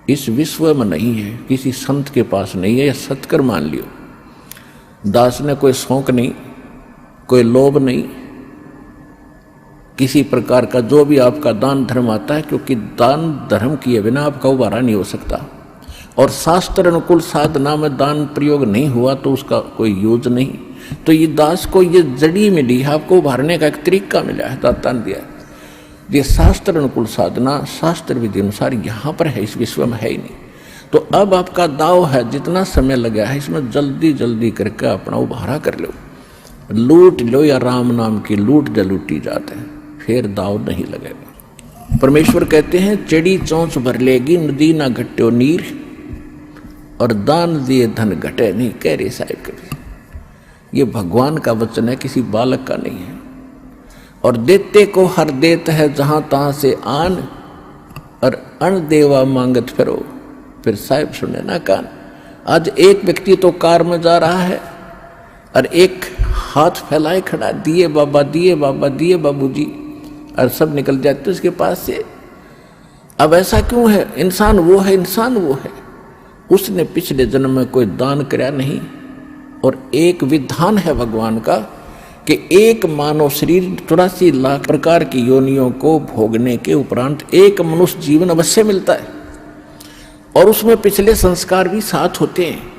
इस विश्व में नहीं है, किसी संत के पास नहीं है, यह सत्कर मान लियो। दास ने कोई शौक नहीं, कोई लोभ नहीं, किसी प्रकार का जो भी आपका दान धर्म आता है, क्योंकि दान धर्म किए बिना आपका उबारा नहीं हो सकता। और शास्त्र अनुकूल साधना में दान प्रयोग नहीं हुआ तो उसका कोई यूज नहीं। तो ये दास को ये जड़ी मिली है, आपको उभारने का एक तरीका मिला है, दाता ने दिया है। ये शास्त्र अनुकूल साधना शास्त्र विधि अनुसार यहाँ पर है, इस विश्व में है ही नहीं। तो अब आपका दाव है, जितना समय लगा है इसमें जल्दी जल्दी करके अपना उभारा कर लो, लूट लो, या राम नाम की लूट जो लूटी जाते हैं, फिर दाव नहीं लगेगा। परमेश्वर कहते हैं चढ़ी चौंच भर लेगी नदी ना घट्यो नीर, और दान दिए धन घटे नहीं, कह रहे साहिब कभी। ये भगवान का वचन है, किसी बालक का नहीं है। और देते को हर देत है जहां तहां से आन, और अण देवा मांगत फिर साहिब सुने ना कान। आज एक व्यक्ति तो कार में जा रहा है और एक हाथ फैलाए खड़ा, दिए बाबा दिए बाबा दिए बाबूजी, और सब निकल जाते उसके पास से। अब ऐसा क्यों है? इंसान वो है, इंसान वो है, उसने पिछले जन्म में कोई दान कराया नहीं। और एक विधान है भगवान का कि एक मानव शरीर 84 लाख प्रकार की योनियों को भोगने के उपरांत एक मनुष्य जीवन अवश्य मिलता है, और उसमें पिछले संस्कार भी साथ होते हैं।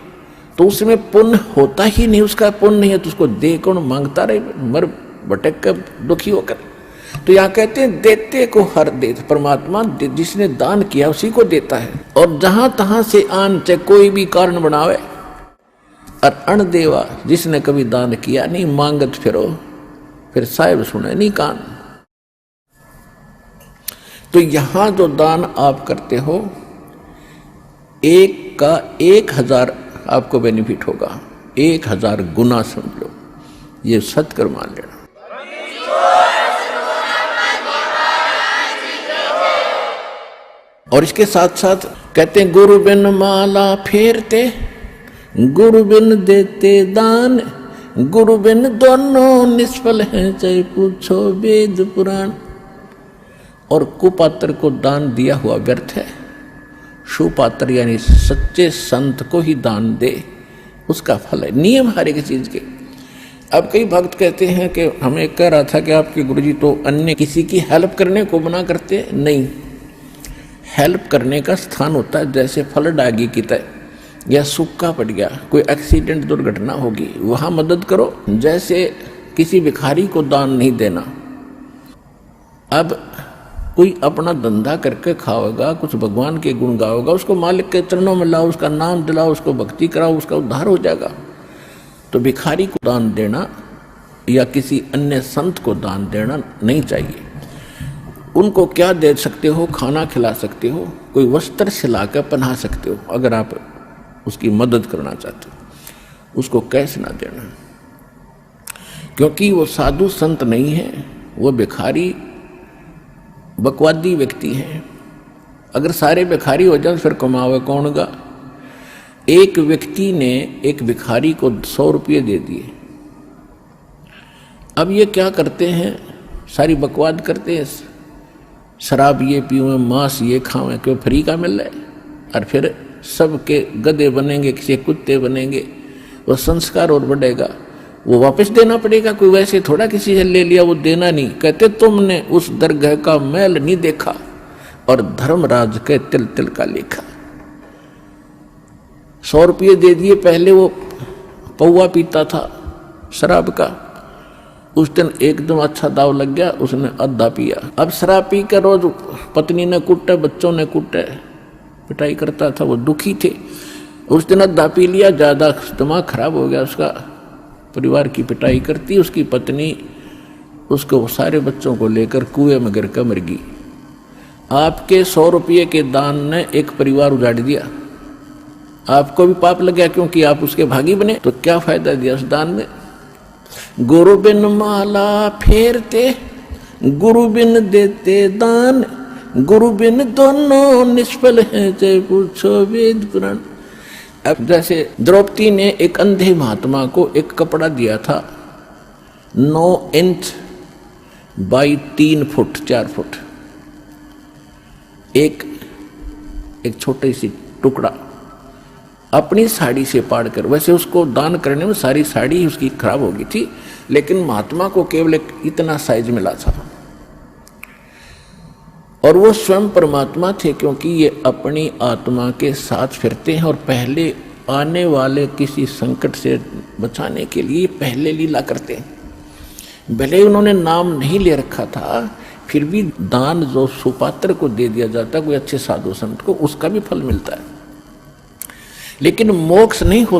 तो उसमें पुण्य होता ही नहीं, उसका पुण्य नहीं है तो उसको दे कौन? मांगता रहे मर भटक कर दुखी होकर। तो यहाँ कहते हैं देते को हर देत, परमात्मा जिसने दान किया उसी को देता है। और जहां तहां से आन, चाहे कोई भी कारण बनावे, और अण देवा जिसने कभी दान किया नहीं, मांगत फिर साहिब सुने नहीं कान। तो यहां जो दान आप करते हो, एक का 1000 आपको बेनिफिट होगा, 1000 गुना समझ लो, ये सत्कर मान लेना। और इसके साथ साथ कहते हैं गुरु बिन माला फेरते, गुरु बिन देते दान, गुरु बिन दोनों निष्फल हैं, चाहे पूछो वेद पुराण। और कुपात्र को दान दिया हुआ व्यर्थ है, सुपात्र यानी सच्चे संत को ही दान दे, उसका फल है। नियम हर एक चीज के। अब कई भक्त कहते हैं कि हमें कह रहा था कि आपके गुरुजी तो अन्य किसी की हेल्प करने को मना करते नहीं। हेल्प करने का स्थान होता है, जैसे फल डागी की तरह, या सूखा पड़ गया, कोई एक्सीडेंट दुर्घटना होगी, वहां मदद करो। जैसे किसी भिखारी को दान नहीं देना। अब कोई अपना धंधा करके खाओगा, कुछ भगवान के गुण गाओगा, उसको मालिक के चरणों में लाओ, उसका नाम दिलाओ, उसको भक्ति कराओ, उसका उद्धार हो जाएगा। तो भिखारी को दान देना या किसी अन्य संत को दान देना नहीं चाहिए। उनको क्या दे सकते हो? खाना खिला सकते हो, कोई वस्त्र सिलाकर पहना सकते हो, अगर आप उसकी मदद करना चाहते हो। उसको कैसे ना देना, क्योंकि वो साधु संत नहीं है, वो भिखारी बकवादी व्यक्ति है। अगर सारे भिखारी हो जाए फिर कमावे कौन गा? एक व्यक्ति ने एक भिखारी को 100 रुपये दे दिए। अब ये क्या करते हैं? सारी बकवाद करते हैं, शराब ये पीवें, मांस ये खावें, क्यों फ्री का मिल रहा है। और फिर सबके गधे बनेंगे, किसी कुत्ते बनेंगे, वो संस्कार और बढ़ेगा, वो वापस देना पड़ेगा। कोई वैसे थोड़ा किसी से ले लिया वो देना नहीं। कहते तुमने उस दरगाह का मैल नहीं देखा, और धर्मराज के तिल तिल का लेखा। 100 रुपये दे दिए। पहले वो पौवा पीता था शराब का, उस दिन एकदम अच्छा दाव लग गया, उसने आधा पिया। अब शराब पी कर रोज पत्नी ने कुटे, बच्चों ने कुटे, पिटाई करता था, वो दुखी थे। उस दिन आधा पी लिया, ज़्यादा दिमाग खराब हो गया उसका, परिवार की पिटाई करती, उसकी पत्नी उसको सारे बच्चों को लेकर कुएं में गिर कर मर गई। आपके 100 रुपये के दान ने एक परिवार उजाड़ दिया। आपको भी पाप लग गया, क्योंकि आप उसके भागी बने। तो क्या फायदा दिया उस दान में? गुरु बिन माला फेरते, गुरु बिन देते दान, गुरु बिन दोनों निष्फल हैं, चाहे पूछो वेद पुराण। अब जैसे द्रौपदी ने एक अंधे महात्मा को एक कपड़ा दिया था 9 इंच बाई 3 फुट 4 फुट, एक छोटी सी टुकड़ा अपनी साड़ी से पाड़ कर, वैसे उसको दान करने में सारी साड़ी उसकी खराब हो गई थी, लेकिन महात्मा को केवल एक इतना साइज मिला था। और वो स्वयं परमात्मा थे, क्योंकि ये अपनी आत्मा के साथ फिरते हैं और पहले आने वाले किसी संकट से बचाने के लिए पहले लीला करते हैं। भले उन्होंने नाम नहीं ले रखा था, फिर भी दान जो सुपात्र को दे दिया जाता है, कोई अच्छे साधु संत को, उसका भी फल मिलता है। लेकिन मोक्ष नहीं हो